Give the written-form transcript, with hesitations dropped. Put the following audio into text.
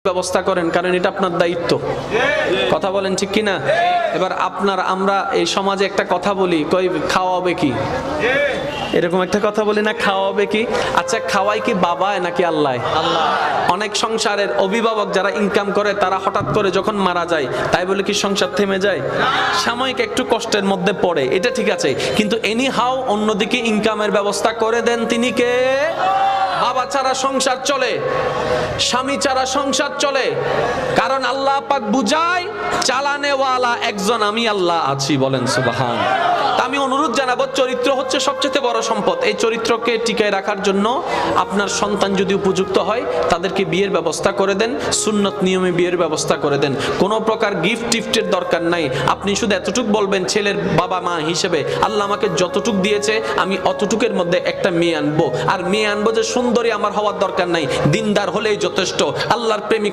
ব্যবস্থা করেন, কারণ এটা আপনার দায়িত্ব। কথা বলেন ঠিক কিনা? এবার আমরা এই সমাজে একটা কথা বলি, কই খাওয়াবে কি, এরকম একটা কথা বলি না, খাওয়াবে কি? আচ্ছা, খাওয়াই কি বাবা নাকি আল্লাহ? আল্লাহ। অনেক সংসারের অভিভাবক যারা ইনকাম করে তারা হঠাৎ করে যখন মারা যায়, তাই বলে কি সংসার থেমে যায়? সাময়িক একটু কষ্টের মধ্যে পড়ে, এটা ঠিক আছে, কিন্তু এনি হাউ অন্যদিকে ইনকামের ব্যবস্থা করে দেন তিনি কে? বাবা ছাড়া সংসার চলে, স্বামী ছাড়া সংসার চলে, কারণ আল্লাহ পাক বুঝায় চালানেওয়ালা একজন আমি আল্লাহ আছি। বলেন সুবহান। আমি অনুরোধ জানাবো, চরিত্র হচ্ছে সবচেয়ে বড় সম্পদ। এই চরিত্রকে টিকায় রাখার জন্য আপনার সন্তান যদি উপযুক্ত হয় তাদেরকে বিয়ের ব্যবস্থা করে দেন, সুন্নত নিয়মে বিয়ের ব্যবস্থা করে দেন। কোনো প্রকার গিফট টিফটের দরকার নাই। আপনি শুধু এতটুক বলবেন ছেলের বাবা মা হিসেবে, আল্লাহ আমাকে যতটুক দিয়েছে আমি অতটুকের মধ্যে একটা মেয়ে আনবো। আর মেয়ে আনবো যে সুন্দরী আমার হওয়ার দরকার নাই, দিনদার হলেই যথেষ্ট, আল্লাহর প্রেমিক